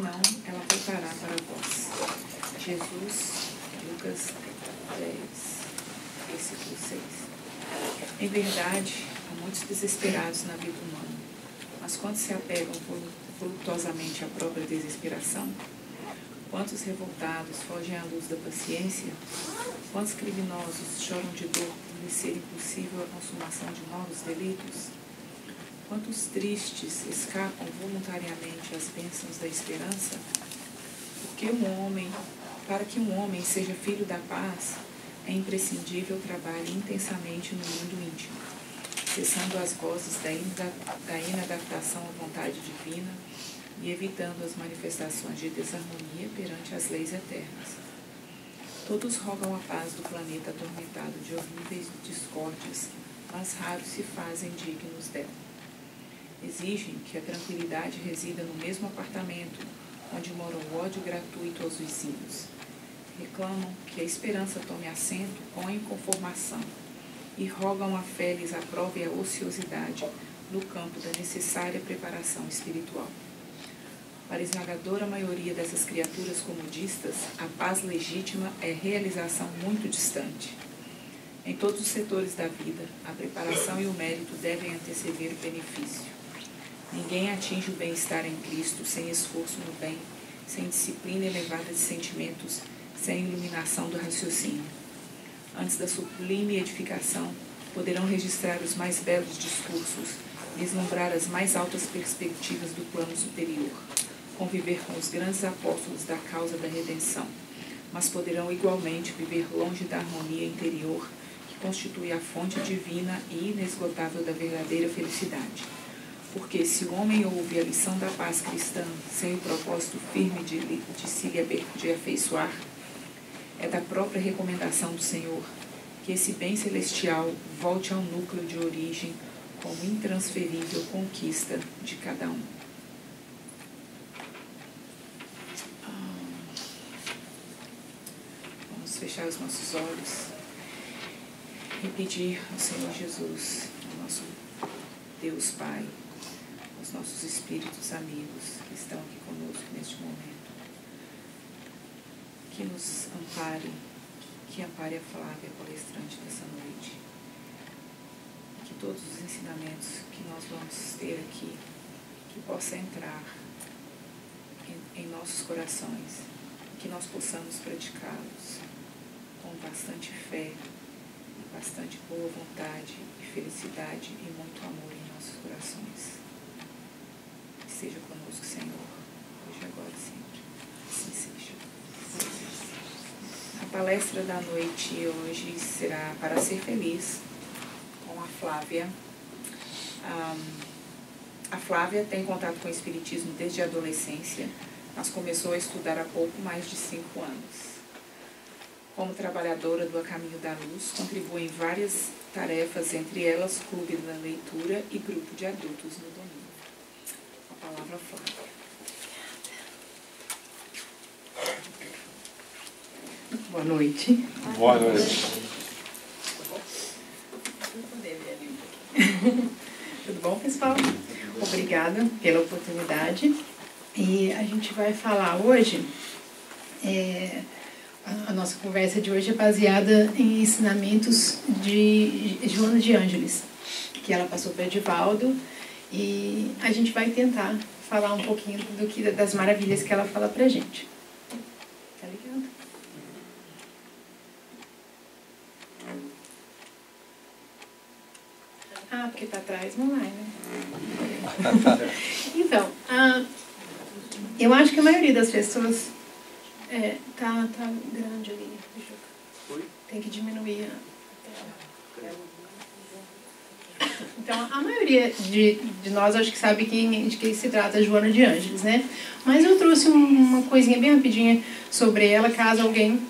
não, ela voltará para vós. Jesus, Lucas 10, versículo 6. Em verdade, há muitos desesperados na vida humana, mas quantos se apegam voluptuosamente à própria desesperação? Quantos revoltados fogem à luz da paciência? Quantos criminosos choram de dor por lhes ser impossível a consumação de novos delitos? Quantos tristes escapam voluntariamente às bênçãos da esperança? Para que um homem seja filho da paz, é imprescindível trabalhe intensamente no mundo íntimo, cessando as vozes da inadaptação à vontade divina e evitando as manifestações de desarmonia perante as leis eternas. Todos rogam a paz do planeta atormentado de horríveis discórdias, mas raros se fazem dignos dela. Exigem que a tranquilidade resida no mesmo apartamento onde mora o ódio gratuito aos vizinhos. Reclamam que a esperança tome assento com a inconformação e rogam a fé lhes aprove a ociosidade no campo da necessária preparação espiritual. Para a esmagadora maioria dessas criaturas comodistas, a paz legítima é realização muito distante. Em todos os setores da vida, a preparação e o mérito devem anteceder o benefício. Ninguém atinge o bem-estar em Cristo sem esforço no bem, sem disciplina elevada de sentimentos, sem iluminação do raciocínio. Antes da sublime edificação, poderão registrar os mais belos discursos, vislumbrar as mais altas perspectivas do plano superior, conviver com os grandes apóstolos da causa da redenção, mas poderão igualmente viver longe da harmonia interior que constitui a fonte divina e inesgotável da verdadeira felicidade. Porque se o homem ouve a lição da paz cristã sem o propósito firme de afeiçoar, é da própria recomendação do Senhor que esse bem celestial volte ao núcleo de origem como intransferível conquista de cada um. Vamos fechar os nossos olhos e pedir ao Senhor Jesus, ao nosso Deus Pai, aos nossos espíritos amigos que estão aqui conosco neste momento, que nos ampare, que ampare a Flávia, palestrante dessa noite, que todos os ensinamentos que nós vamos ter aqui, que possa entrar em nossos corações, que nós possamos praticá-los com bastante fé, bastante boa vontade e felicidade e muito amor em nossos corações. Seja conosco, Senhor, hoje, agora e sempre. Assim seja. A palestra da noite hoje será Para Ser Feliz, com a Flávia. A Flávia tem contato com o Espiritismo desde a adolescência, mas começou a estudar há pouco mais de 5 anos. Como trabalhadora do A Caminho da Luz, contribui em várias tarefas, entre elas Clube da Leitura e Grupo de Adultos no Domingo. A palavra Flávia. Boa noite. Boa noite. Tudo bom, pessoal? Obrigada pela oportunidade. E a gente vai falar hoje, a nossa conversa de hoje é baseada em ensinamentos de Joana de Ângeles, que ela passou para Edivaldo, e a gente vai tentar falar um pouquinho das maravilhas que ela fala pra gente. Tá ligado? Ah, porque tá atrás não vai, né? Então, eu acho que a maioria das pessoas tá grande ali. Tem que diminuir a tela. Então, a maioria de nós acho que sabe de quem se trata Joana de Ângeles, né? Mas eu trouxe uma coisinha bem rapidinha sobre ela, caso alguém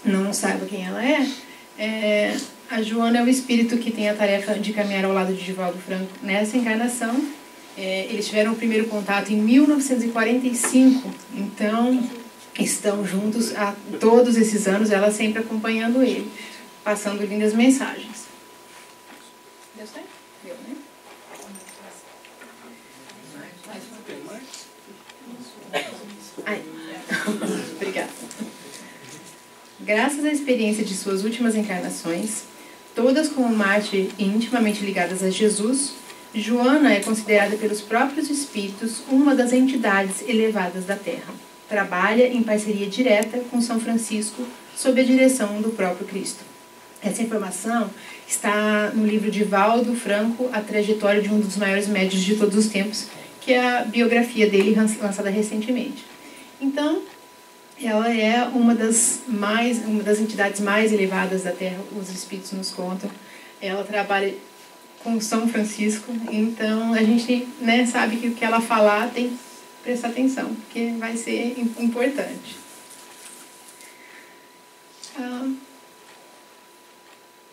não saiba quem ela é. A Joana é o espírito que tem a tarefa de caminhar ao lado de Divaldo Franco nessa encarnação. Eles tiveram o primeiro contato em 1945, então estão juntos há todos esses anos, ela sempre acompanhando ele, passando lindas mensagens. Deu certo? Deu, né? Ai. Obrigada. Graças à experiência de suas últimas encarnações, todas como mártir e intimamente ligadas a Jesus, Joana é considerada pelos próprios espíritos uma das entidades elevadas da Terra. Trabalha em parceria direta com São Francisco, sob a direção do próprio Cristo. Essa informação está no livro de Valdo Franco, A Trajetória de um dos Maiores Médiuns de Todos os Tempos, que é a biografia dele lançada recentemente. Então, ela é uma das entidades mais elevadas da Terra, os espíritos nos contam. Ela trabalha com São Francisco, então a gente, né, sabe que o que ela falar tem que prestar atenção, porque vai ser importante.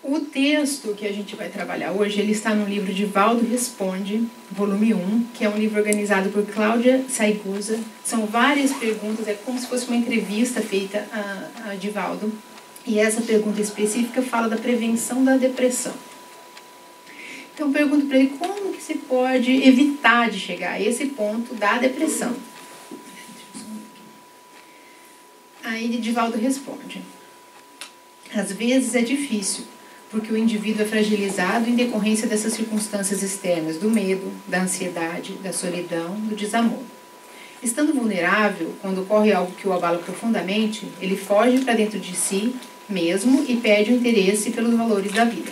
O texto que a gente vai trabalhar hoje, ele está no livro de Valdo Responde, volume 1, que é um livro organizado por Cláudia Saigusa. São várias perguntas, é como se fosse uma entrevista feita a Divaldo. E essa pergunta específica fala da prevenção da depressão. Então, eu pergunto para ele como que se pode evitar de chegar a esse ponto da depressão. Aí Divaldo responde: às vezes é difícil, porque o indivíduo é fragilizado em decorrência dessas circunstâncias externas, do medo, da ansiedade, da solidão, do desamor. Estando vulnerável, quando ocorre algo que o abala profundamente, ele foge para dentro de si mesmo e perde o interesse pelos valores da vida.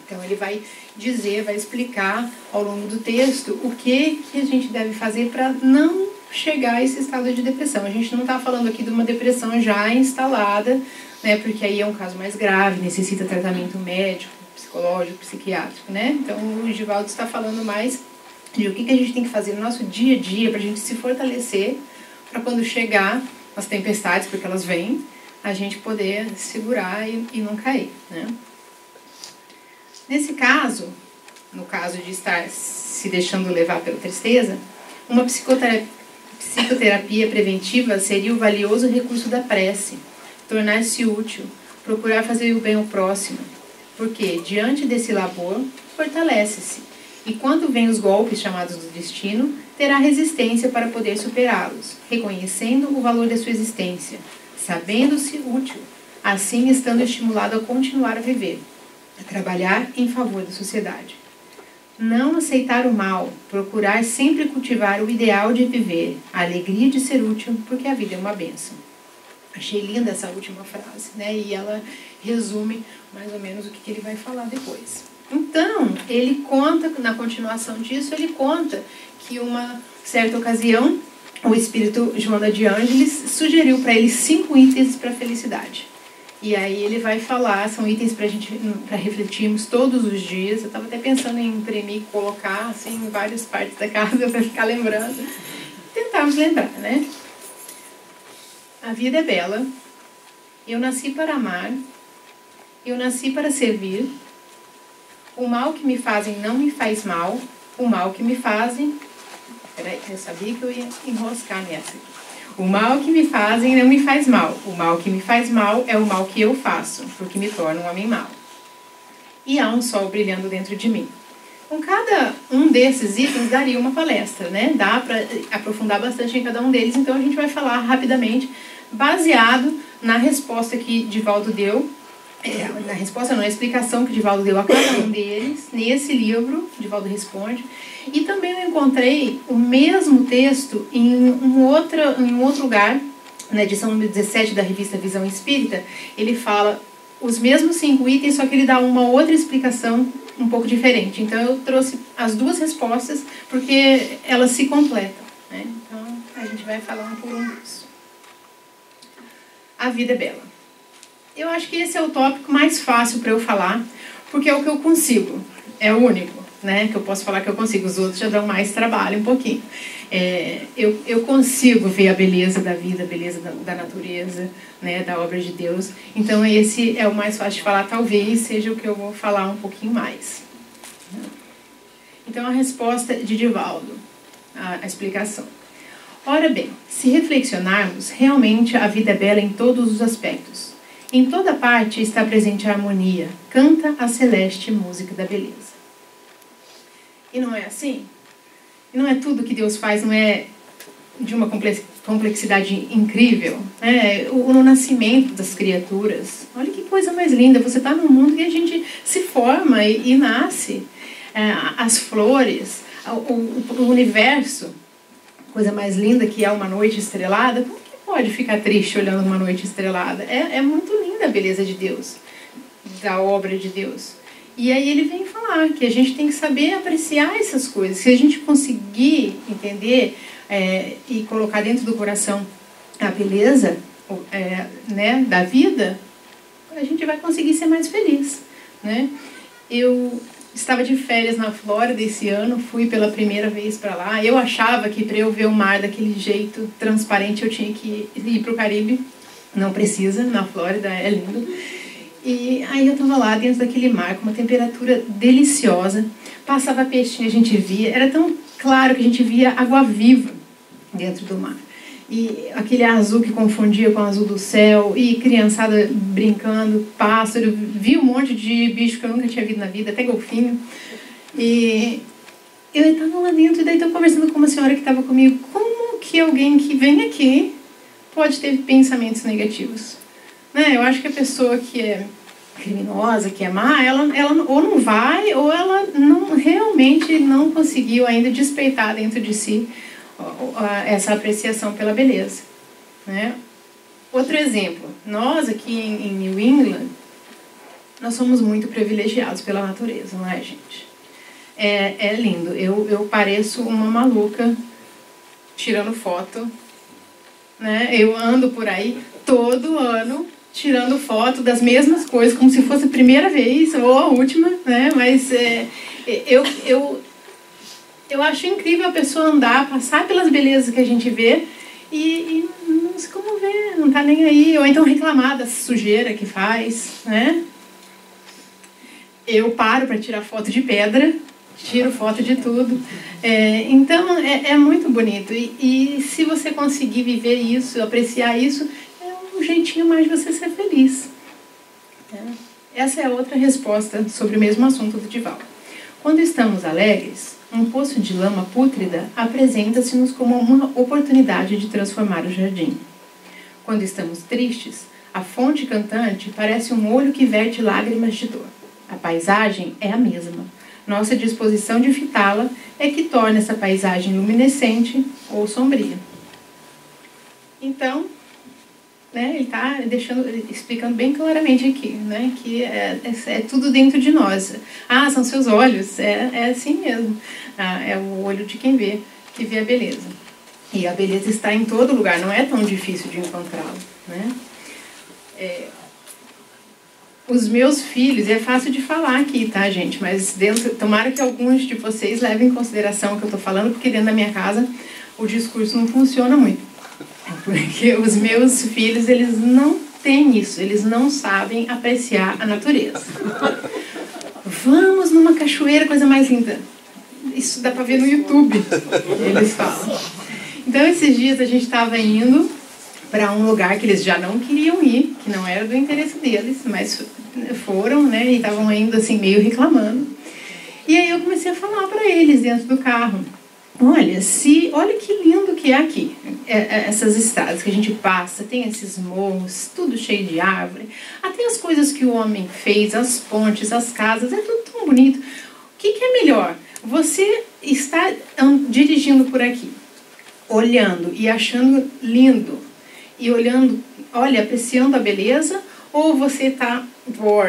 Então ele vai dizer, vai explicar ao longo do texto o que a gente deve fazer para não chegar a esse estado de depressão. A gente não está falando aqui de uma depressão já instalada, né, porque aí é um caso mais grave, necessita tratamento médico, psicológico, psiquiátrico, né? Então o Divaldo está falando mais de o que a gente tem que fazer no nosso dia a dia para a gente se fortalecer, para quando chegar as tempestades, porque elas vêm, a gente poder segurar e não cair, né? Nesse caso, no caso de estar se deixando levar pela tristeza, uma psicoterapia preventiva seria o valioso recurso da prece, tornar-se útil, procurar fazer o bem ao próximo, porque, diante desse labor, fortalece-se, e quando vêm os golpes chamados do destino, terá resistência para poder superá-los, reconhecendo o valor da sua existência, sabendo-se útil, assim estando estimulado a continuar a viver, a trabalhar em favor da sociedade. Não aceitar o mal, procurar sempre cultivar o ideal de viver, a alegria de ser útil, porque a vida é uma bênção. Achei linda essa última frase, né? E ela resume mais ou menos o que ele vai falar depois. Então, ele conta, na continuação disso, ele conta que uma certa ocasião, o espírito Joana de Ângeles sugeriu para ele 5 itens para a felicidade. E aí ele vai falar, são itens para refletirmos todos os dias. Eu estava até pensando em imprimir e colocar assim, em várias partes da casa para ficar lembrando. Tentarmos lembrar, né? A vida é bela. Eu nasci para amar. Eu nasci para servir. O mal que me fazem não me faz mal. O mal que me fazem... Peraí, eu sabia que eu ia enroscar nessa aqui. O mal que me fazem não me faz mal. O mal que me faz mal é o mal que eu faço, porque me torna um homem mau. E há um sol brilhando dentro de mim. Com cada um desses itens daria uma palestra, né? Dá para aprofundar bastante em cada um deles, então a gente vai falar rapidamente, baseado na resposta que Divaldo deu, na explicação que Divaldo deu a cada um deles, nesse livro, Divaldo Responde. E também eu encontrei o mesmo texto em um outro lugar, na edição número 17 da revista Visão Espírita. Ele fala os mesmos 5 itens, só que ele dá uma outra explicação um pouco diferente. Então eu trouxe as duas respostas, porque elas se completam, né? Então a gente vai falar um por um disso. A vida é bela. Eu acho que esse é o tópico mais fácil para eu falar, porque é o que eu consigo, é o único, né, que eu posso falar que eu consigo. Os outros já dão mais trabalho um pouquinho. Eu consigo ver a beleza da vida, a beleza da natureza, né, da obra de Deus. Então esse é o mais fácil de falar, talvez seja o que eu vou falar um pouquinho mais. Então a resposta de Divaldo, a explicação. Ora bem, se reflexionarmos, realmente a vida é bela em todos os aspectos. Em toda parte está presente a harmonia, canta a celeste música da beleza. E não é assim? E não é tudo que Deus faz, não é de uma complexidade incrível, né? O nascimento das criaturas. Olha que coisa mais linda. Você está num mundo que a gente se forma e nasce. As flores, o universo, coisa mais linda que é uma noite estrelada. Como que pode ficar triste olhando uma noite estrelada? É muito linda a beleza de Deus, da obra de Deus. E aí ele vem falar que a gente tem que saber apreciar essas coisas. Se a gente conseguir entender e colocar dentro do coração a beleza né, da vida, a gente vai conseguir ser mais feliz, né? Eu estava de férias na Flórida esse ano, fui pela primeira vez para lá. Eu achava que para eu ver o mar daquele jeito transparente eu tinha que ir para o Caribe. Não precisa, na Flórida é lindo. E aí eu estava lá dentro daquele mar com uma temperatura deliciosa. Passava peixinho, a gente via. Era tão claro que a gente via água viva dentro do mar. E aquele azul que confundia com o azul do céu, e criançada brincando, pássaro, vi um monte de bicho que eu nunca tinha visto na vida, até golfinho. E eu estava lá dentro, e daí estou conversando com uma senhora que estava comigo, como que alguém que vem aqui pode ter pensamentos negativos? Né? Eu acho que a pessoa que é criminosa, que é má, ela ou não vai, ou ela realmente não conseguiu ainda despeitar dentro de si essa apreciação pela beleza, né? Outro exemplo, nós aqui em New England, nós somos muito privilegiados pela natureza, não é, gente? É lindo. Eu pareço uma maluca tirando foto, né? Eu ando por aí todo ano tirando foto das mesmas coisas, como se fosse a primeira vez ou a última, né? Mas eu acho incrível a pessoa andar, passar pelas belezas que a gente vê e não se comover, não tá nem aí. Ou então reclamar da sujeira que faz, né? Eu paro para tirar foto de pedra, tiro foto de tudo. Então, é muito bonito. E se você conseguir viver isso, apreciar isso, é um jeitinho mais de você ser feliz. Essa é outra resposta sobre o mesmo assunto do Divaldo. Quando estamos alegres, um poço de lama pútrida apresenta-se-nos como uma oportunidade de transformar o jardim. Quando estamos tristes, a fonte cantante parece um olho que verte lágrimas de dor. A paisagem é a mesma. Nossa disposição de fitá-la é que torna essa paisagem luminescente ou sombria. Então, né, ele está explicando bem claramente aqui, né, que é tudo dentro de nós. São seus olhos, é assim mesmo. É o olho de quem vê, que vê a beleza. E a beleza está em todo lugar, não é tão difícil de encontrá-la, né? Os meus filhos, é fácil de falar aqui, tá, gente? Mas tomara que alguns de vocês levem em consideração o que eu estou falando, porque dentro da minha casa o discurso não funciona muito. Porque os meus filhos, eles não têm isso, eles não sabem apreciar a natureza. Vamos numa cachoeira, coisa mais linda. Isso dá para ver no YouTube, eles falam. Então, esses dias a gente estava indo para um lugar que eles já não queriam ir, que não era do interesse deles, mas foram, né, e estavam indo assim, meio reclamando. E aí eu comecei a falar para eles dentro do carro. Olha que lindo que é aqui, essas estradas que a gente passa, tem esses morros, tudo cheio de árvore, até as coisas que o homem fez, as pontes, as casas, é tudo tão bonito. O que é melhor? Você está dirigindo por aqui, olhando e achando lindo, e olhando, apreciando a beleza, ou você está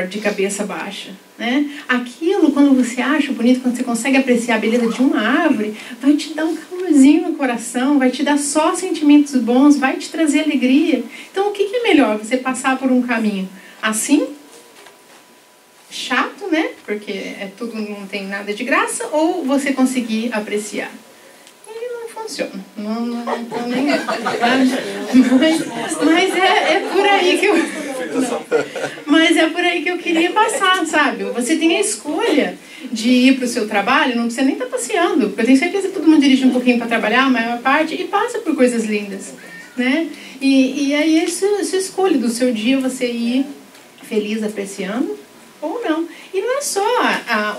de cabeça baixa, né? Aquilo, quando você acha bonito, quando você consegue apreciar a beleza de uma árvore, vai te dar um calorzinho no coração, vai te dar só sentimentos bons, vai te trazer alegria. Então, o que é melhor? Você passar por um caminho assim, chato, né? Porque tudo, não tem nada de graça, ou você conseguir apreciar? Funciona. Não tô nem... Mas é por aí que eu... Mas é por aí que eu queria passar, sabe? Você tem a escolha de ir para o seu trabalho, não precisa nem estar passeando, porque eu tenho certeza que todo mundo dirige um pouquinho para trabalhar, a maior parte, e passa por coisas lindas, né? E aí isso escolhe do seu dia você ir feliz apreciando ou não. E não é só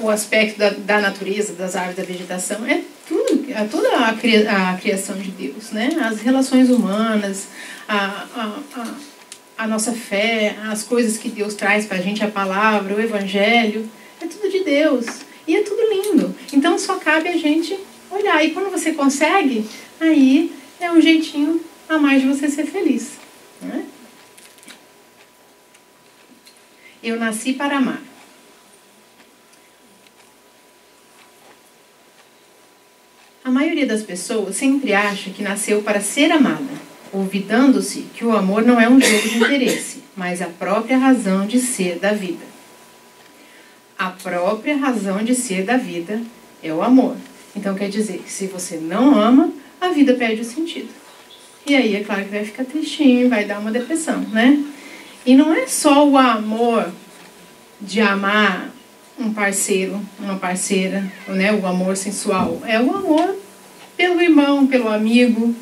o aspecto da natureza, das árvores, da vegetação, é tudo. toda a criação de Deus, né? As relações humanas, a nossa fé, as coisas que Deus traz para a gente, a palavra, o evangelho, é tudo de Deus. E é tudo lindo. Então só cabe a gente olhar. E quando você consegue, aí é um jeitinho a mais de você ser feliz, né? Eu nasci para amar. A maioria das pessoas sempre acha que nasceu para ser amada, olvidando-se que o amor não é um jogo de interesse, mas a própria razão de ser da vida. A própria razão de ser da vida é o amor. Então quer dizer que se você não ama, a vida perde o sentido. E aí é claro que vai ficar tristinho, vai dar uma depressão, né? E não é só o amor de amar um parceiro, uma parceira, né? O amor sensual. É o amor pelo irmão, pelo amigo,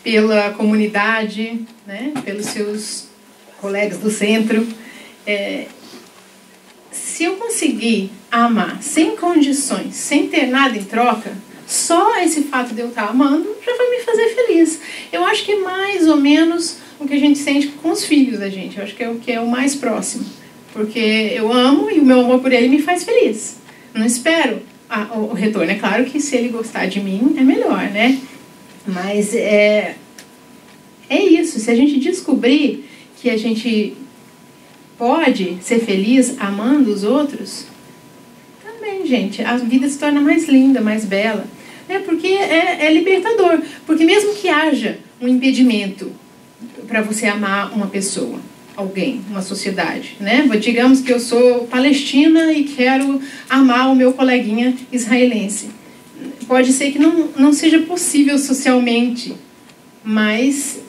pela comunidade, né? Pelos seus colegas do centro. Se eu conseguir amar sem condições, sem ter nada em troca, só esse fato de eu estar amando já vai me fazer feliz. Eu acho que é mais ou menos o que a gente sente com os filhos da gente. Eu acho que é o que é o mais próximo. Porque eu amo e o meu amor por ele me faz feliz. Não espero o retorno. É claro que se ele gostar de mim, é melhor, né? Mas é isso. Se a gente descobrir que a gente pode ser feliz amando os outros, também, gente, a vida se torna mais linda, mais bela. Porque é libertador. Porque mesmo que haja um impedimento para você amar uma pessoa, alguém, uma sociedade, né? Digamos que eu sou palestina e quero amar o meu coleguinha israelense. Pode ser que não seja possível socialmente, mas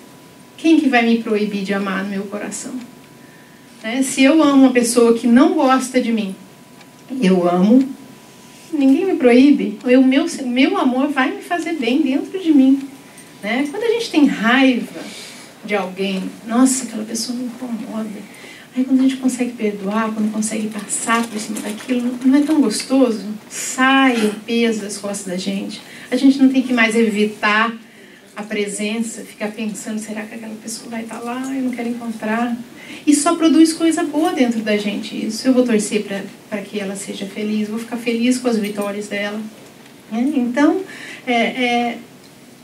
quem que vai me proibir de amar no meu coração? Se eu amo uma pessoa que não gosta de mim, eu amo, ninguém me proíbe. O meu amor vai me fazer bem dentro de mim, né? Quando a gente tem raiva de alguém, nossa, aquela pessoa me incomoda. Aí quando a gente consegue perdoar, quando consegue passar por cima daquilo, não é tão gostoso? Sai o peso das costas da gente. A gente não tem que mais evitar a presença, ficar pensando, será que aquela pessoa vai estar lá? Eu não quero encontrar. E só produz coisa boa dentro da gente isso. Eu vou torcer para que ela seja feliz, vou ficar feliz com as vitórias dela. Então, é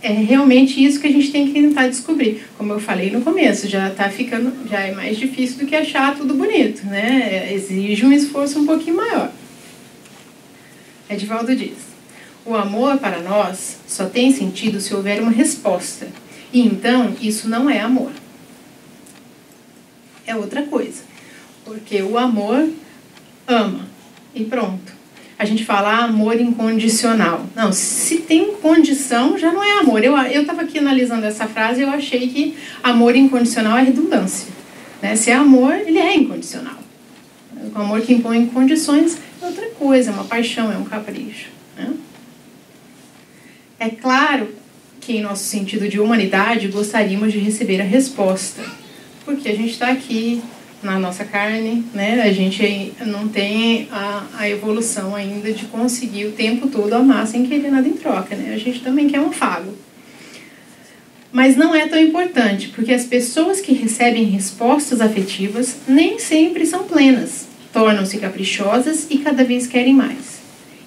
realmente isso que a gente tem que tentar descobrir. Como eu falei no começo, já é mais difícil do que achar tudo bonito, né? Exige um esforço um pouquinho maior. Edivaldo diz: o amor para nós só tem sentido se houver uma resposta. E então, isso não é amor. É outra coisa. Porque o amor ama. E pronto. A gente fala amor incondicional. Não, se tem condição, já não é amor. Eu estava aqui analisando essa frase e eu achei que amor incondicional é redundância. Né? Se é amor, ele é incondicional. O amor que impõe condições é outra coisa, é uma paixão, é um capricho. Né? É claro que em nosso sentido de humanidade gostaríamos de receber a resposta. Porque a gente está aqui na nossa carne, né? A gente não tem a evolução ainda de conseguir o tempo todo amar sem querer nada em troca, né? A gente também quer um afago. Mas não é tão importante, porque as pessoas que recebem respostas afetivas nem sempre são plenas, tornam-se caprichosas e cada vez querem mais.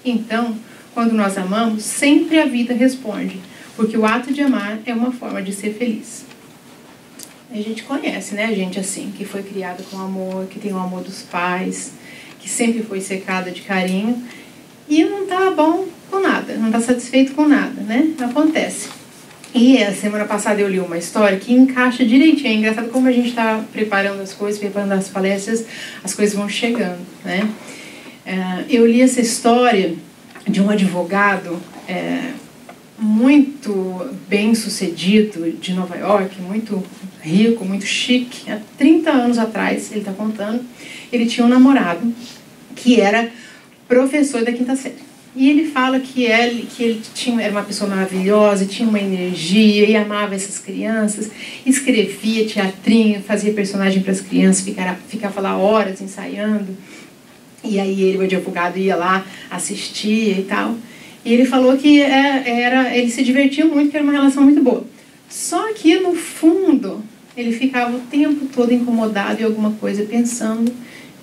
Então, quando nós amamos, sempre a vida responde, porque o ato de amar é uma forma de ser feliz. A gente conhece, né, gente assim, que foi criada com amor, que tem o amor dos pais, que sempre foi cercada de carinho e não tá bom com nada, não tá satisfeito com nada, né? Acontece. E a semana passada eu li uma história que encaixa direitinho. É engraçado como a gente está preparando as coisas, preparando as palestras, as coisas vão chegando, né? Eu li essa história de um advogado muito bem sucedido de Nova York, muito rico, muito chique. Há 30 anos atrás, ele está contando, ele tinha um namorado que era professor da 5ª série. E ele fala que ele era uma pessoa maravilhosa, tinha uma energia e amava essas crianças, escrevia teatrinho, fazia personagem para as crianças, ficava lá horas ensaiando. E aí ele, o advogado, ia lá, assistia e tal. E ele falou que eles se divertiam muito, que era uma relação muito boa. Só que, no fundo, ele ficava o tempo todo incomodado em alguma coisa, pensando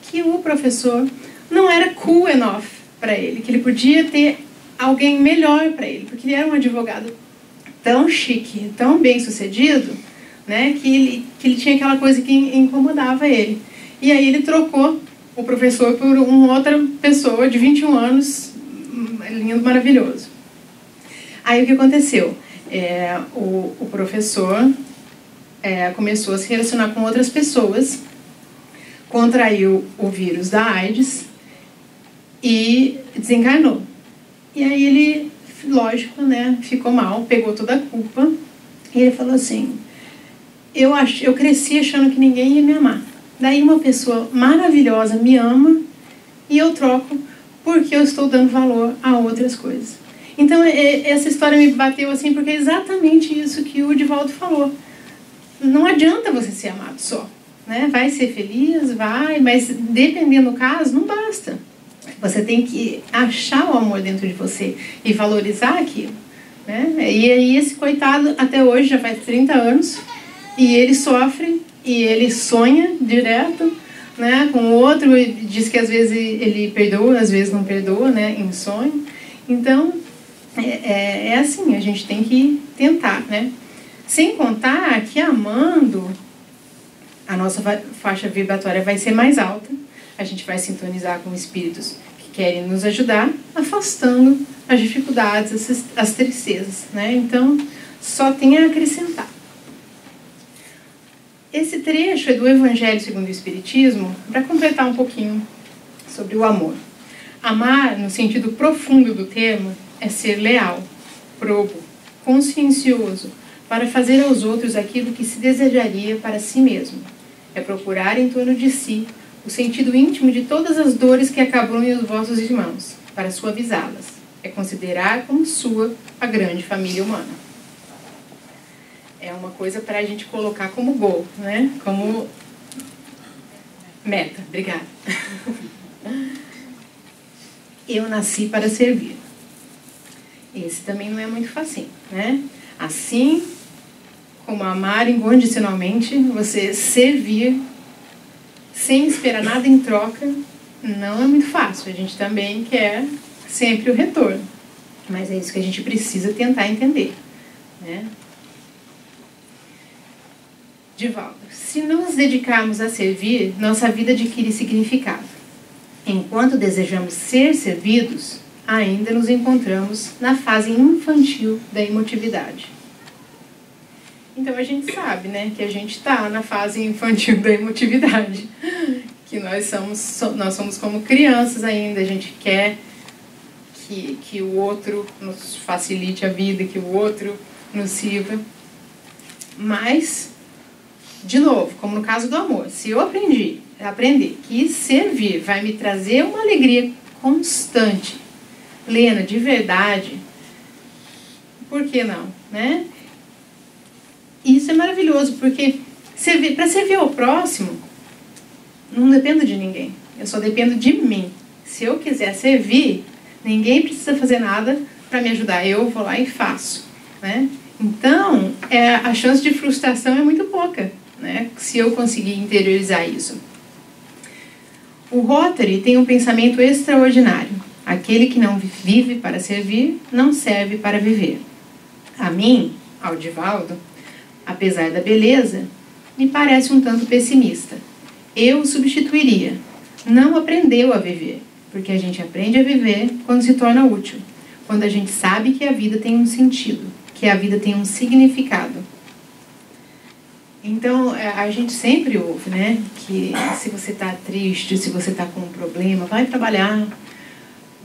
que o professor não era cool enough para ele, que ele podia ter alguém melhor para ele, porque ele era um advogado tão chique, tão bem sucedido, né, que ele tinha aquela coisa que incomodava ele. E aí ele trocou o professor por uma outra pessoa de 21 anos, lindo, maravilhoso. Aí o que aconteceu? O professor começou a se relacionar com outras pessoas, contraiu o vírus da AIDS e desencarnou. E aí ele, lógico, né, ficou mal, pegou toda a culpa e ele falou assim: eu cresci achando que ninguém ia me amar. Daí uma pessoa maravilhosa me ama e eu troco porque eu estou dando valor a outras coisas. Então essa história me bateu assim, porque é exatamente isso que o Divaldo falou. Não adianta você ser amado só, né? Vai ser feliz, vai, mas dependendo do caso, não basta. Você tem que achar o amor dentro de você e valorizar aquilo, né? E aí esse coitado até hoje já faz 30 anos e ele sofre e ele sonha direto, né, com o outro, e diz que às vezes ele perdoa, às vezes não perdoa, né, em sonho. Então é assim, a gente tem que tentar, né? Sem contar que amando, a nossa faixa vibratória vai ser mais alta, a gente vai sintonizar com espíritos que querem nos ajudar, afastando as dificuldades, as tristezas, né? Então, só tem a acrescentar. Esse trecho é do Evangelho segundo o Espiritismo, para completar um pouquinho sobre o amor. Amar, no sentido profundo do termo, é ser leal, probo, consciencioso, para fazer aos outros aquilo que se desejaria para si mesmo. É procurar em torno de si o sentido íntimo de todas as dores que acabrunham os vossos irmãos, para suavizá-las. É considerar como sua a grande família humana. É uma coisa para a gente colocar como goal, né? Como meta. Obrigada. Eu nasci para servir. Esse também não é muito fácil, né? Assim como amar incondicionalmente, você servir sem esperar nada em troca, não é muito fácil. A gente também quer sempre o retorno. Mas é isso que a gente precisa tentar entender, né? Divaldo, se nos dedicarmos a servir, nossa vida adquire significado. Enquanto desejamos ser servidos, ainda nos encontramos na fase infantil da emotividade. Então a gente sabe, né, que a gente está na fase infantil da emotividade, que nós somos como crianças ainda, a gente quer que o outro nos facilite a vida, que o outro nos sirva. Mas, de novo, como no caso do amor, se eu aprender que servir vai me trazer uma alegria constante, plena, de verdade, por que não, né? Isso é maravilhoso, porque para servir ao próximo, não dependo de ninguém, eu só dependo de mim. Se eu quiser servir, ninguém precisa fazer nada para me ajudar, eu vou lá e faço, né? Então, a chance de frustração é muito pouca, né, se eu conseguir interiorizar isso. O Rotary tem um pensamento extraordinário. Aquele que não vive para servir, não serve para viver. A mim, ao Divaldo, apesar da beleza, me parece um tanto pessimista. Eu o substituiria. Não aprendeu a viver, porque a gente aprende a viver quando se torna útil, quando a gente sabe que a vida tem um sentido, que a vida tem um significado. Então, a gente sempre ouve, né, que se você está triste, se você está com um problema, vai trabalhar,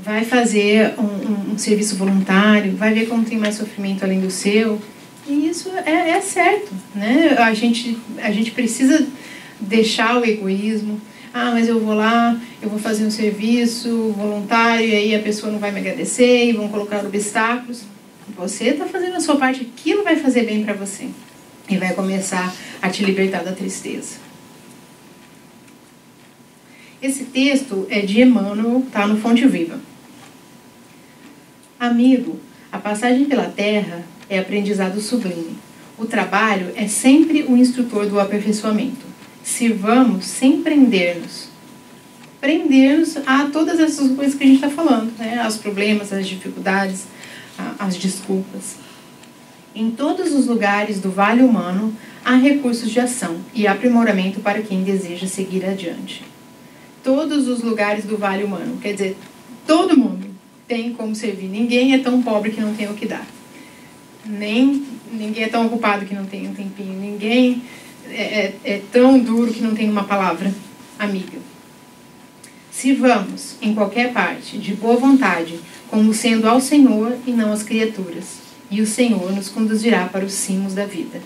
vai fazer um serviço voluntário, vai ver como tem mais sofrimento além do seu. E isso é certo, né? A gente precisa deixar o egoísmo. Ah, mas eu vou lá, eu vou fazer um serviço voluntário e aí a pessoa não vai me agradecer e vão colocar obstáculos. Você está fazendo a sua parte, aquilo vai fazer bem para você. E vai começar a te libertar da tristeza. Esse texto é de Emmanuel, está no Fonte Viva. Amigo, a passagem pela terra é aprendizado sublime. O trabalho é sempre o instrutor do aperfeiçoamento. Sirvamos sem prender-nos a todas essas coisas que a gente está falando, né? Aos problemas, às dificuldades, às desculpas. Em todos os lugares do vale humano há recursos de ação e aprimoramento para quem deseja seguir adiante. Todos os lugares do vale humano, quer dizer, todo mundo tem como servir. Ninguém é tão pobre que não tem o que dar. Ninguém é tão ocupado que não tem um tempinho. Ninguém é tão duro que não tem uma palavra amiga. Sirvamos em qualquer parte, de boa vontade, como sendo ao Senhor e não às criaturas. E o Senhor nos conduzirá para os cimos da vida.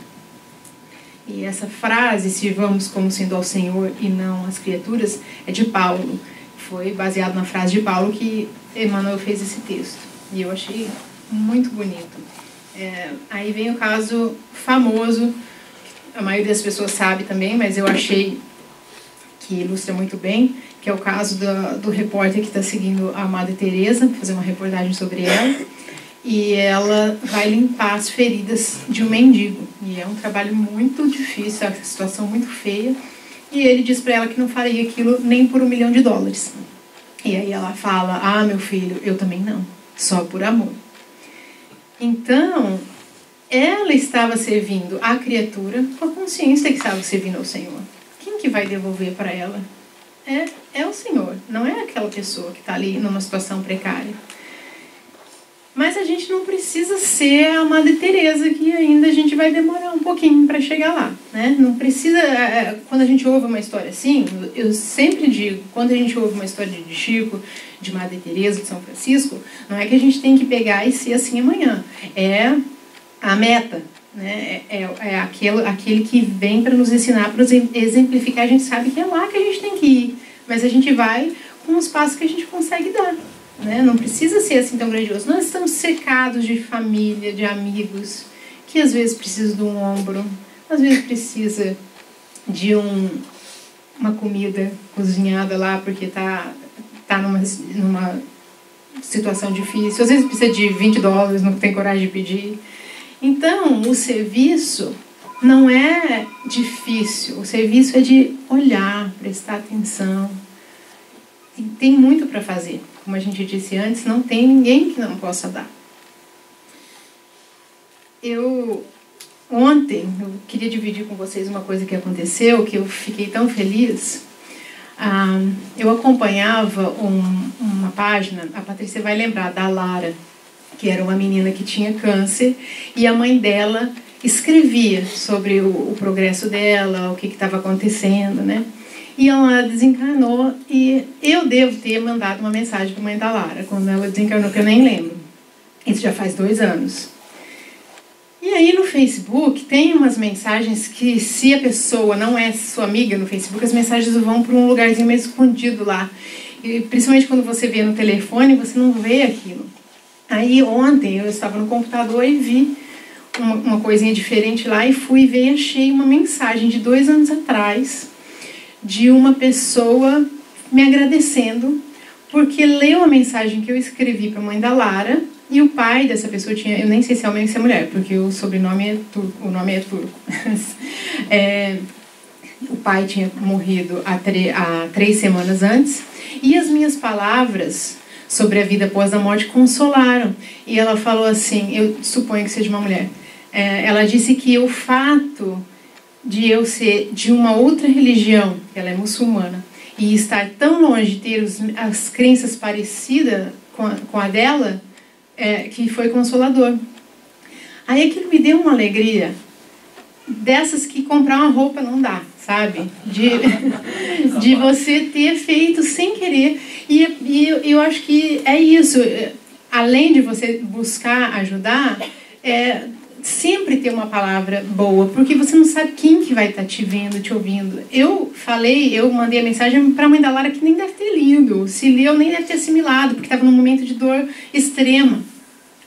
E essa frase, sirvamos como sendo ao Senhor e não às criaturas, é de Paulo. Foi baseado na frase de Paulo que Emmanuel fez esse texto. E eu achei muito bonito. Aí vem o caso famoso, a maioria das pessoas sabe também, mas eu achei que ilustra muito bem, que é o caso do repórter que está seguindo a Amada Teresa, fazer uma reportagem sobre ela, e ela vai limpar as feridas de um mendigo. E é um trabalho muito difícil, a situação muito feia, e ele diz para ela que não faria aquilo nem por $1 milhão. E aí ela fala, meu filho, eu também não, só por amor. Então, ela estava servindo a criatura com a consciência que estava servindo ao Senhor. Quem que vai devolver para ela? É o Senhor, não é aquela pessoa que está ali numa situação precária. Mas a gente não precisa ser a Amada Teresa, que ainda a gente vai demorar um pouquinho para chegar lá, né? Não precisa, quando a gente ouve uma história assim, eu sempre digo, quando a gente ouve uma história de Chico, de Madre Teresa, de São Francisco, não é que a gente tem que pegar e ser assim amanhã. É a meta, né? É aquele que vem para nos ensinar, para nos exemplificar. A gente sabe que é lá que a gente tem que ir, mas a gente vai com os passos que a gente consegue dar. Né? Não precisa ser assim tão grandioso. Nós estamos cercados de família, de amigos, que às vezes precisam de um ombro, às vezes precisa de uma comida cozinhada lá porque tá numa situação difícil, às vezes precisa de $20, não tem coragem de pedir. Então, o serviço não é difícil, o serviço é de olhar, prestar atenção. Tem muito para fazer. Como a gente disse antes, não tem ninguém que não possa dar. Ontem, eu queria dividir com vocês uma coisa que aconteceu, que eu fiquei tão feliz. Eu acompanhava uma página, a Patrícia vai lembrar, da Lara, que era uma menina que tinha câncer, e a mãe dela escrevia sobre o progresso dela, o que estava acontecendo, né? E ela desencarnou, e eu devo ter mandado uma mensagem para a mãe da Lara, quando ela desencarnou, que eu nem lembro. Isso já faz 2 anos. E aí no Facebook tem umas mensagens que, se a pessoa não é sua amiga no Facebook, as mensagens vão para um lugarzinho meio escondido lá. E principalmente quando você vê no telefone, você não vê aquilo. Aí ontem eu estava no computador e vi uma coisinha diferente lá, e fui ver e achei uma mensagem de 2 anos atrás, de uma pessoa me agradecendo porque leu a mensagem que eu escrevi para a mãe da Lara, e o pai dessa pessoa tinha, eu nem sei se é homem ou se é mulher, porque o sobrenome é turco, o nome é turco. O pai tinha morrido há 3 semanas antes, e as minhas palavras sobre a vida após a morte consolaram. E ela falou assim, eu suponho que seja uma mulher, ela disse que o fato de eu ser de uma outra religião, ela é muçulmana, e estar tão longe de ter as crenças parecidas com a dela, que foi consolador. Aí aquilo me deu uma alegria, dessas que comprar uma roupa não dá, sabe? De você ter feito sem querer. E eu acho que é isso, além de você buscar ajudar, sempre ter uma palavra boa, porque você não sabe quem que vai estar te vendo, te ouvindo. Eu mandei a mensagem para a mãe da Lara, que nem deve ter lido, se leu nem deve ter assimilado, porque estava num momento de dor extrema.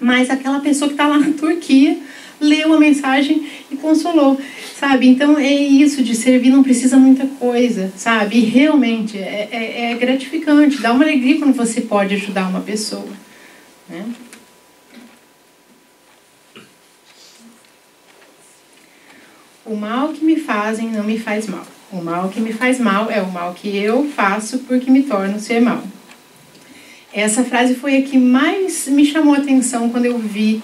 Mas aquela pessoa que está lá na Turquia leu a mensagem e consolou, sabe? Então é isso, de servir não precisa muita coisa, sabe? E realmente é gratificante, dá uma alegria quando você pode ajudar uma pessoa, né? O mal que me fazem não me faz mal. O mal que me faz mal é o mal que eu faço porque me torno ser mal. Essa frase foi a que mais me chamou a atenção quando eu vi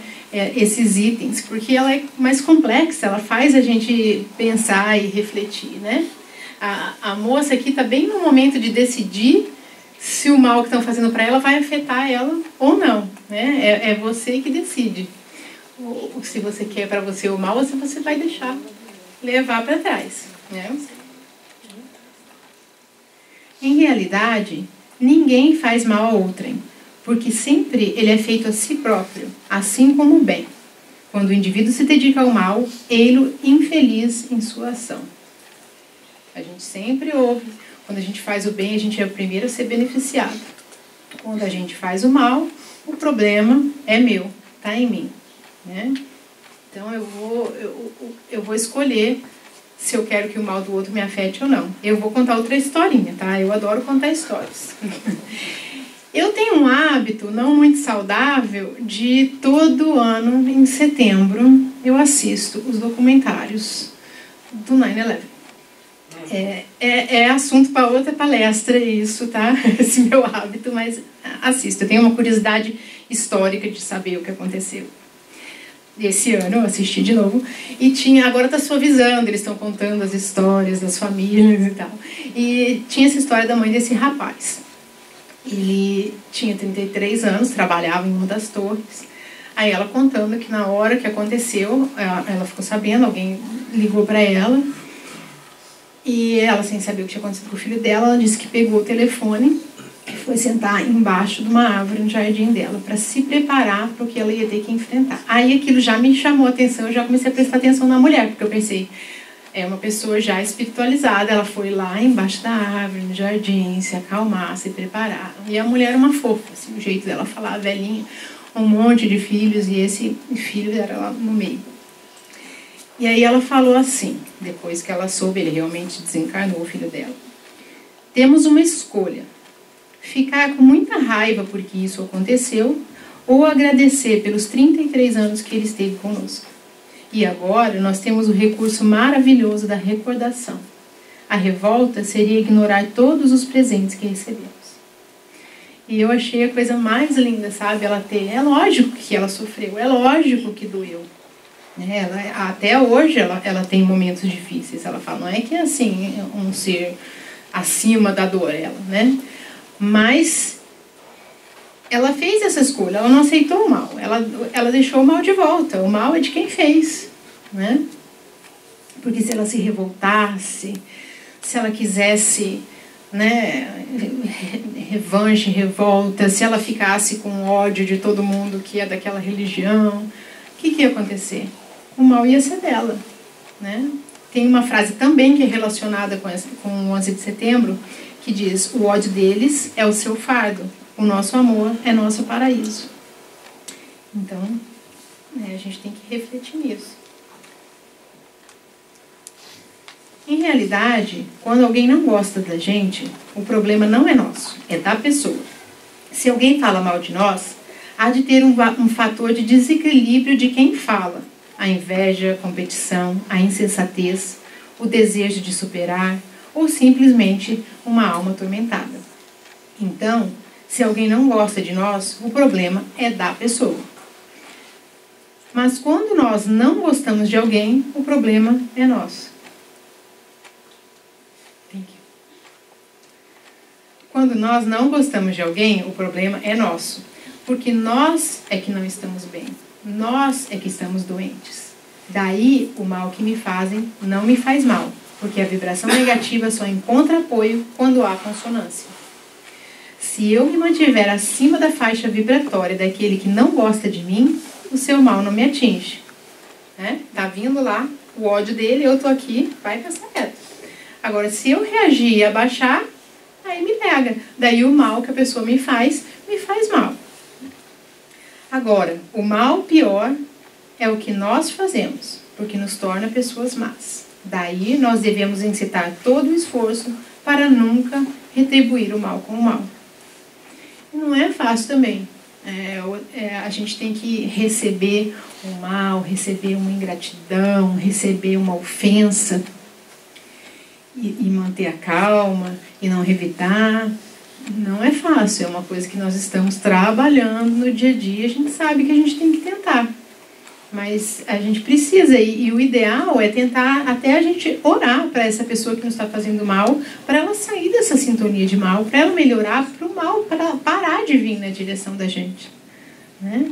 esses itens, porque ela é mais complexa, ela faz a gente pensar e refletir, né? A moça aqui está bem no momento de decidir se o mal que estão fazendo para ela vai afetar ela ou não, né? É você que decide. Se você quer para você o mal, ou se você vai deixar levar para trás, né? Em realidade, ninguém faz mal a outrem, porque sempre ele é feito a si próprio, assim como o bem. Quando o indivíduo se dedica ao mal, ele infeliz em sua ação. A gente sempre ouve, quando a gente faz o bem, a gente é o primeiro a ser beneficiado. Quando a gente faz o mal, o problema é meu, está em mim, né? Então eu vou escolher se eu quero que o mal do outro me afete ou não. Eu vou contar outra historinha, tá? Eu adoro contar histórias. Eu tenho um hábito não muito saudável de todo ano, em setembro, eu assisto os documentários do 9/11. É assunto para outra palestra isso, tá? Esse meu hábito, mas assisto. Eu tenho uma curiosidade histórica de saber o que aconteceu. Esse ano eu assisti de novo e agora está suavizando, eles estão contando as histórias das famílias e tal. E tinha essa história da mãe desse rapaz. Ele tinha 33 anos, trabalhava em uma das torres. Aí ela contando que na hora que aconteceu, ela ficou sabendo, alguém ligou para ela. E ela, sem saber o que tinha acontecido com o filho dela, ela disse que pegou o telefone e foi sentar embaixo de uma árvore no jardim dela para se preparar para o que ela ia ter que enfrentar. Aí aquilo já me chamou a atenção, eu já comecei a prestar atenção na mulher, porque eu pensei, é uma pessoa já espiritualizada, ela foi lá embaixo da árvore, no jardim, se acalmar, se preparar. E a mulher era uma fofa, assim, o jeito dela falar, velhinha, um monte de filhos, e esse filho era lá no meio. E aí ela falou assim, depois que ela soube, ele realmente desencarnou, o filho dela. Temos uma escolha, ficar com muita raiva porque isso aconteceu, ou agradecer pelos 33 anos que ele esteve conosco. E agora nós temos o recurso maravilhoso da recordação. A revolta seria ignorar todos os presentes que recebemos. E eu achei a coisa mais linda, sabe? É lógico que ela sofreu, é lógico que doeu. Até hoje ela tem momentos difíceis. Ela fala, não é que é assim, um ser acima da dor, né? Mas ela fez essa escolha, ela não aceitou o mal, ela deixou o mal de volta. O mal é de quem fez, né? Porque se ela se revoltasse, se ela quisesse, né, revanche, revolta, se ela ficasse com ódio de todo mundo que é daquela religião, o que ia acontecer? O mal ia ser dela, né? Tem uma frase também que é relacionada com o 11 de setembro, que diz, o ódio deles é o seu fardo, o nosso amor é nosso paraíso. Então, a gente tem que refletir nisso. Em realidade, quando alguém não gosta da gente, o problema não é nosso, é da pessoa. Se alguém fala mal de nós, há de ter um fator de desequilíbrio de quem fala. A inveja, a competição, a insensatez, o desejo de superar ou simplesmente uma alma atormentada. Então, se alguém não gosta de nós, o problema é da pessoa. Mas quando nós não gostamos de alguém, o problema é nosso. Quando nós não gostamos de alguém, o problema é nosso. Porque nós é que não estamos bem. Nós é que estamos doentes. Daí, o mal que me fazem não me faz mal. Porque a vibração negativa só encontra apoio quando há consonância. Se eu me mantiver acima da faixa vibratória daquele que não gosta de mim, o seu mal não me atinge. Tá vindo lá o ódio dele, eu tô aqui, vai passar reto. Agora, se eu reagir e abaixar, aí me pega. Daí o mal que a pessoa me faz mal. Agora, o mal pior é o que nós fazemos, porque nos torna pessoas más. Daí nós devemos incitar todo o esforço para nunca retribuir o mal com o mal. Não é fácil também, A gente tem que receber o mal, receber uma ingratidão, receber uma ofensa e manter a calma e não revidar. Não é fácil, é uma coisa que nós estamos trabalhando no dia a dia, a gente sabe que a gente tem que tentar. Mas a gente precisa, e o ideal é tentar até a gente orar para essa pessoa que nos está fazendo mal, para ela sair dessa sintonia de mal, para ela melhorar, para o mal, para ela parar de vir na direção da gente. Né?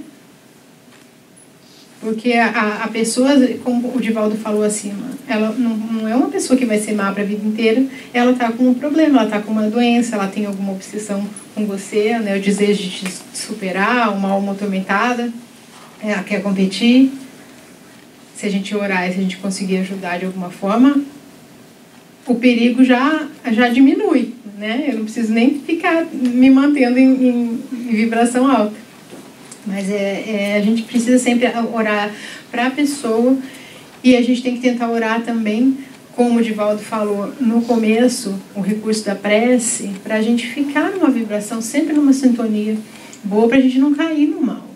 Porque a pessoa, como o Divaldo falou acima, ela não é uma pessoa que vai ser má para a vida inteira, ela está com um problema, ela está com uma doença, ela tem alguma obsessão com você, né, o desejo de te superar, uma alma atormentada, ela quer competir. Se a gente orar e se a gente conseguir ajudar de alguma forma, o perigo já diminui, né? Eu não preciso nem ficar me mantendo em vibração alta. Mas a gente precisa sempre orar para a pessoa, e a gente tem que tentar orar também, como o Divaldo falou no começo, o recurso da prece, para a gente ficar numa vibração, sempre numa sintonia boa, para a gente não cair no mal.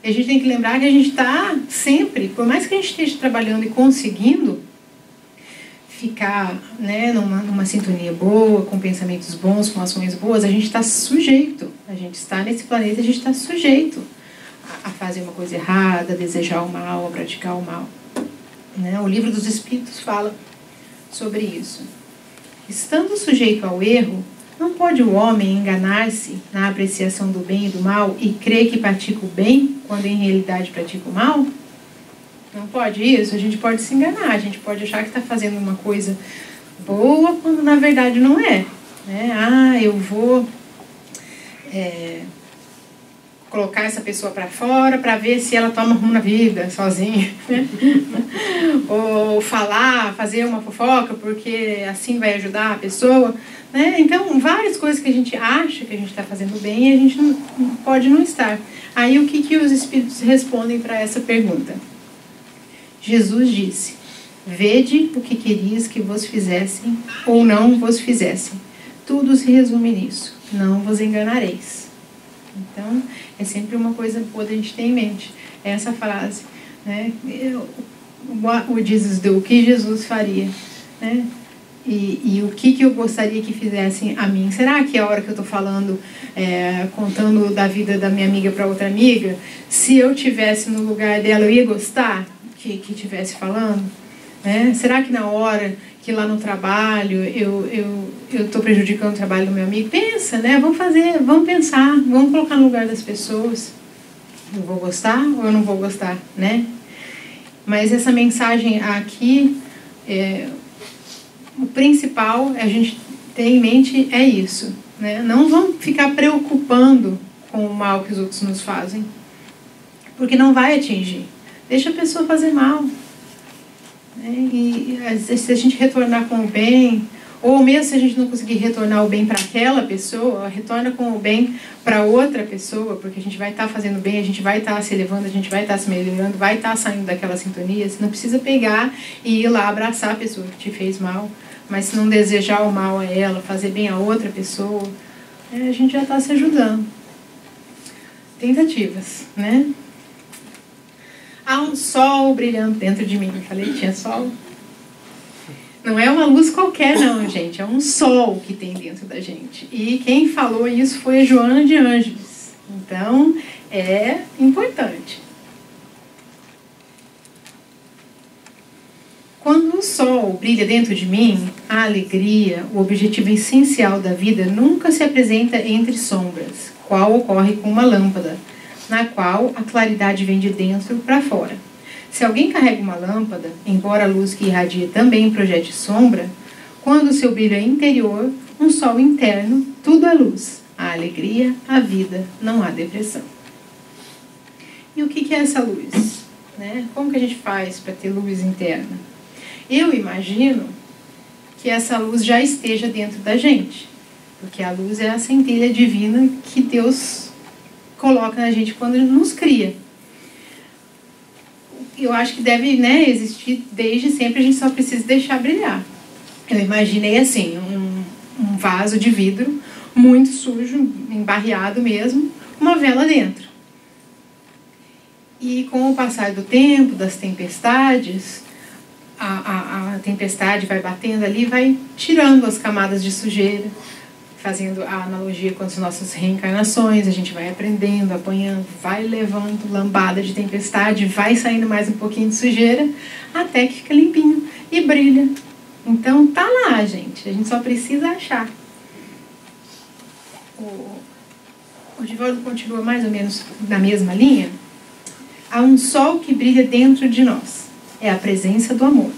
E a gente tem que lembrar que a gente está sempre, por mais que a gente esteja trabalhando e conseguindo ficar, né, numa sintonia boa, com pensamentos bons, com ações boas, a gente está sujeito. A gente está nesse planeta, a gente está sujeito a fazer uma coisa errada, a desejar o mal, a praticar o mal. Né? O Livro dos Espíritos fala sobre isso. Estando sujeito ao erro, não pode o homem enganar-se na apreciação do bem e do mal e crer que pratica o bem, quando em realidade pratica o mal? Não pode isso? A gente pode se enganar, a gente pode achar que está fazendo uma coisa boa, quando na verdade não é. Né? Eu vou colocar essa pessoa para fora para ver se ela toma rumo na vida sozinha. Né? Ou fazer uma fofoca, porque assim vai ajudar a pessoa. Né? Então, várias coisas que a gente acha que a gente está fazendo bem e a gente não pode não estar. Aí, o que os Espíritos respondem para essa pergunta? Jesus disse: vede o que querias que vos fizessem ou não vos fizessem. Tudo se resume nisso: não vos enganareis. Então, é sempre uma coisa boa da gente ter em mente. Essa frase, né? What would Jesus do? O que Jesus faria? Né? E o que eu gostaria que fizessem a mim? Será que a hora que eu estou falando, contando da vida da minha amiga para outra amiga, se eu tivesse no lugar dela, eu ia gostar que estivesse falando? Né? Será que na hora que lá no trabalho eu estou prejudicando o trabalho do meu amigo? Pensa, né? Vamos pensar, vamos colocar no lugar das pessoas. Eu vou gostar ou eu não vou gostar, né? Mas essa mensagem aqui, o principal a gente ter em mente é isso, né? Não vamos ficar preocupando com o mal que os outros nos fazem, porque não vai atingir. Deixa a pessoa fazer mal. Né? E se a gente retornar com o bem, ou mesmo se a gente não conseguir retornar o bem para aquela pessoa, retorna com o bem para outra pessoa, porque a gente vai estar fazendo bem, a gente vai estar se elevando, a gente vai estar se melhorando, vai estar saindo daquela sintonia. Você não precisa pegar e ir lá abraçar a pessoa que te fez mal, mas se não desejar o mal a ela, fazer bem a outra pessoa, a gente já está se ajudando. Tentativas, né? Há um sol brilhando dentro de mim. Eu falei que tinha sol. Não é uma luz qualquer, não, gente. É um sol que tem dentro da gente. E quem falou isso foi a Joana de Ângeles. Então, é importante. Quando o sol brilha dentro de mim, a alegria, o objetivo essencial da vida, nunca se apresenta entre sombras, qual ocorre com uma lâmpada, na qual a claridade vem de dentro para fora. Se alguém carrega uma lâmpada, embora a luz que irradia também projete sombra, quando o seu brilho é interior, um sol interno, tudo é luz. A alegria, a vida, não há depressão. E o que é essa luz? Né? Como que a gente faz para ter luz interna? Eu imagino que essa luz já esteja dentro da gente, porque a luz é a centelha divina que Deus coloca na gente quando Ele nos cria. Eu acho que deve, né, existir desde sempre, a gente só precisa deixar brilhar. Eu imaginei assim, um vaso de vidro muito sujo, embarreado mesmo, uma vela dentro. E com o passar do tempo, das tempestades, a tempestade vai batendo ali, vai tirando as camadas de sujeira, fazendo a analogia com as nossas reencarnações. A gente vai aprendendo, apanhando, vai levando lambada de tempestade, vai saindo mais um pouquinho de sujeira, até que fica limpinho e brilha. Então tá lá, gente, a gente só precisa achar. O Divaldo continua mais ou menos na mesma linha. Há um sol que brilha dentro de nós, é a presença do amor,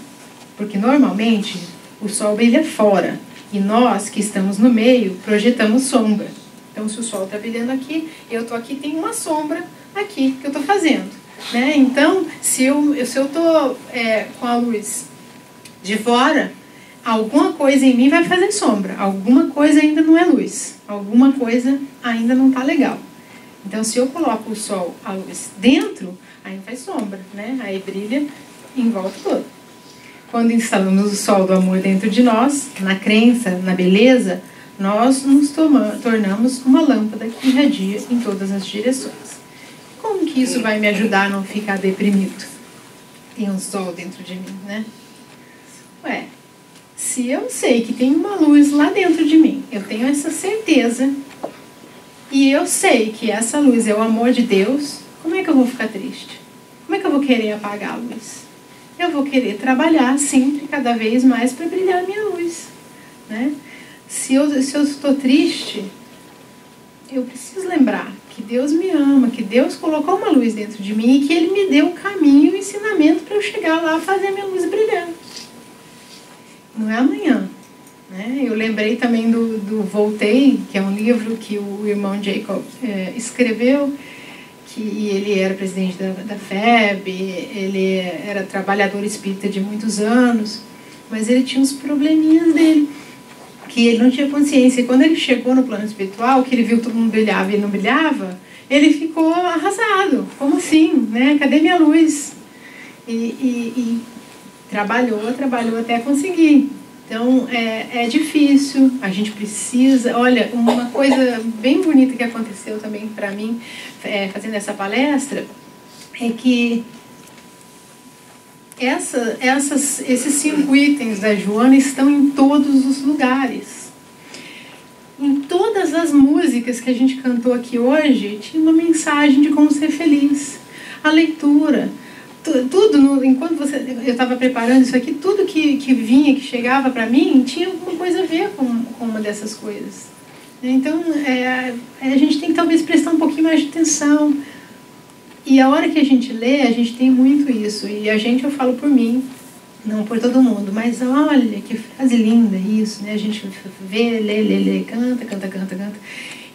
porque normalmente o sol brilha fora, e nós que estamos no meio projetamos sombra. Então, se o sol está brilhando aqui, eu estou aqui, tem uma sombra aqui que eu estou fazendo, né? Então, se eu estou com a luz de fora, alguma coisa em mim vai fazer sombra, alguma coisa ainda não é luz, alguma coisa ainda não está legal. Então, se eu coloco o sol, a luz dentro, aí faz sombra, né? Aí brilha em volta toda. Quando instalamos o sol do amor dentro de nós, na crença, na beleza, nós nos tornamos uma lâmpada que irradia em todas as direções. Como que isso vai me ajudar a não ficar deprimido? Tem um sol dentro de mim, né? Se eu sei que tem uma luz lá dentro de mim, eu tenho essa certeza, e eu sei que essa luz é o amor de Deus, como é que eu vou ficar triste? Como é que eu vou querer apagar a luz? Eu vou querer trabalhar sempre, cada vez mais, para brilhar a minha luz, né? Se eu estou triste, eu preciso lembrar que Deus me ama, que Deus colocou uma luz dentro de mim e que Ele me deu o caminho e o ensinamento para eu chegar lá e fazer a minha luz brilhar. Não é amanhã, né? Eu lembrei também do Voltei, que é um livro que o irmão Jacob escreveu, e ele era presidente da FEB, ele era trabalhador espírita de muitos anos, mas ele tinha uns probleminhas dele, que ele não tinha consciência. E quando ele chegou no plano espiritual, que ele viu que todo mundo brilhava e ele não brilhava, ele ficou arrasado. Como assim, né? Cadê minha luz? E trabalhou até conseguir. Então, é difícil, a gente precisa... Olha, uma coisa bem bonita que aconteceu também para mim, fazendo essa palestra, é que esses 5 itens da Joana estão em todos os lugares. Em todas as músicas que a gente cantou aqui hoje, tinha uma mensagem de como ser feliz. A leitura... Tudo, enquanto eu estava preparando isso aqui, tudo que vinha, que chegava para mim, tinha alguma coisa a ver com uma dessas coisas. Então, a gente tem que talvez prestar um pouquinho mais de atenção. E a hora que a gente lê, a gente tem muito isso. E eu falo por mim, não por todo mundo, mas olha, que frase linda isso, né? A gente vê, lê, canta.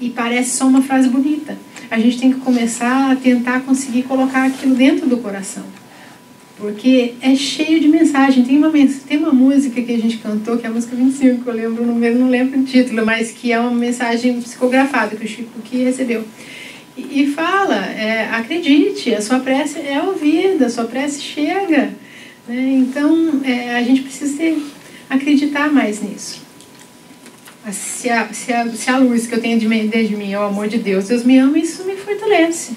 E parece só uma frase bonita. A gente tem que começar a tentar conseguir colocar aquilo dentro do coração. Porque é cheio de mensagem. Tem uma música que a gente cantou, que é a música 25, eu lembro, não lembro o título, mas que é uma mensagem psicografada que o Chico que recebeu. E fala, acredite, a sua prece é ouvida, a sua prece chega. Né? Então, a gente precisa acreditar mais nisso. Se a luz que eu tenho dentro de mim é o amor de Deus, Deus me ama, isso me fortalece.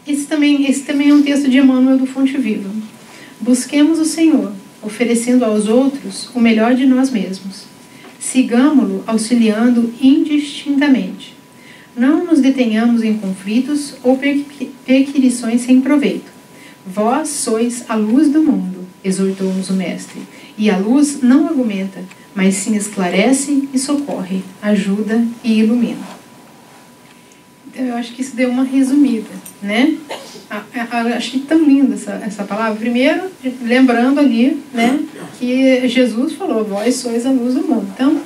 Esse também é um texto de Emmanuel do Fonte Viva. Busquemos o Senhor, oferecendo aos outros o melhor de nós mesmos. Sigamo-lo auxiliando indistintamente. Não nos detenhamos em conflitos ou perquisições sem proveito. Vós sois a luz do mundo, exortou-nos o Mestre. E a luz não argumenta, mas sim esclarece e socorre, ajuda e ilumina. Então, eu acho que isso deu uma resumida, né? Achei tão linda essa palavra. Primeiro, lembrando ali, né, que Jesus falou, vós sois a luz do mundo. Então,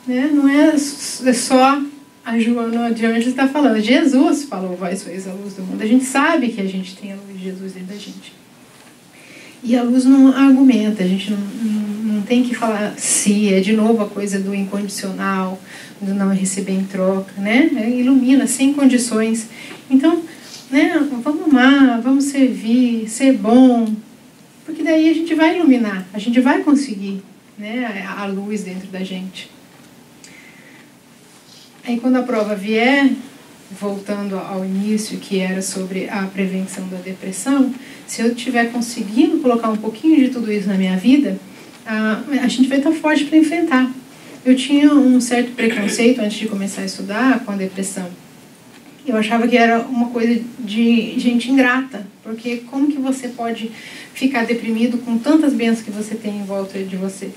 né, não é só a Joana de Ângeles está falando. Jesus falou, vós sois a luz do mundo. A gente sabe que a gente tem a luz de Jesus dentro da gente. E a luz não argumenta, a gente não tem que falar se, de novo a coisa do incondicional, do não receber em troca, né? Ilumina, sem condições. Então, né, vamos amar, vamos servir, ser bom, porque daí a gente vai iluminar, a gente vai conseguir, né, a luz dentro da gente. Aí quando a prova vier, voltando ao início, que era sobre a prevenção da depressão, se eu estiver conseguindo colocar um pouquinho de tudo isso na minha vida, a gente vai estar forte para enfrentar. Eu tinha um certo preconceito antes de começar a estudar com a depressão. Eu achava que era uma coisa de gente ingrata, porque como que você pode ficar deprimido com tantas bênçãos que você tem em volta de você?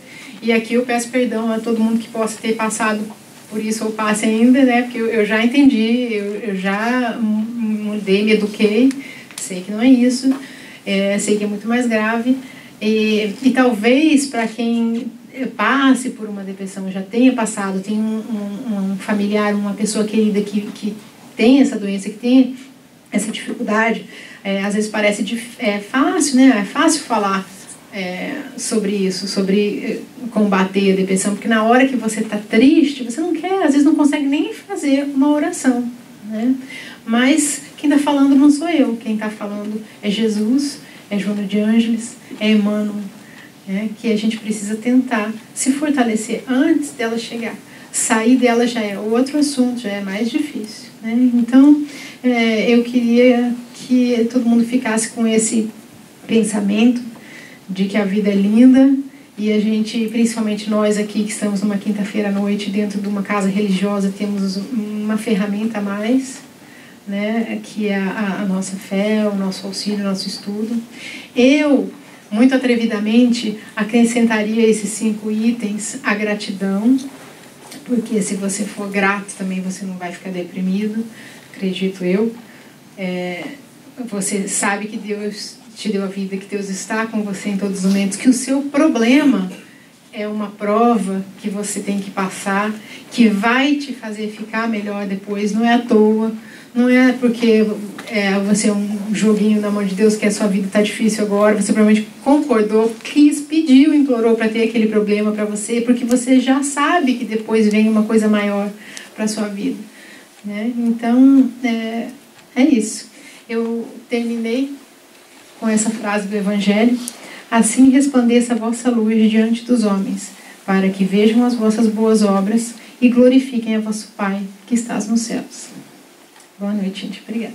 E aqui eu peço perdão a todo mundo que possa ter passado por isso ou passe ainda, né? Porque eu já entendi, eu já mudei, me eduquei, sei que não é isso, sei que é muito mais grave. E talvez para quem passe por uma depressão, já tenha passado, tem um familiar, uma pessoa querida que tem essa doença, que tem essa dificuldade, às vezes parece fácil, né? É fácil falar sobre isso, sobre combater a depressão, porque na hora que você está triste, você não quer, às vezes não consegue nem fazer uma oração, né? Mas quem está falando não sou eu, quem está falando é Jesus, é Joana de Ângeles, é Emmanuel, que a gente precisa tentar se fortalecer antes dela chegar. Sair dela já é outro assunto, já é mais difícil, né? Então, eu queria que todo mundo ficasse com esse pensamento de que a vida é linda e a gente, principalmente nós aqui que estamos numa quinta-feira à noite dentro de uma casa religiosa, temos uma ferramenta a mais, né? Que é a nossa fé, o nosso auxílio, o nosso estudo. Eu, muito atrevidamente, acrescentaria esses 5 itens: a gratidão, porque se você for grato também você não vai ficar deprimido, acredito eu. Você sabe que Deus te deu a vida, que Deus está com você em todos os momentos, que o seu problema é uma prova que você tem que passar, que vai te fazer ficar melhor depois, não é à toa, não é porque você é um joguinho na mão de Deus, que a sua vida está difícil agora, você provavelmente concordou, quis, pediu, implorou para ter aquele problema para você, porque você já sabe que depois vem uma coisa maior para a sua vida, né? Então, é isso. Eu terminei com essa frase do Evangelho: assim resplandeça a vossa luz diante dos homens, para que vejam as vossas boas obras e glorifiquem a vosso Pai que estás nos céus. Boa noite, gente. Obrigada.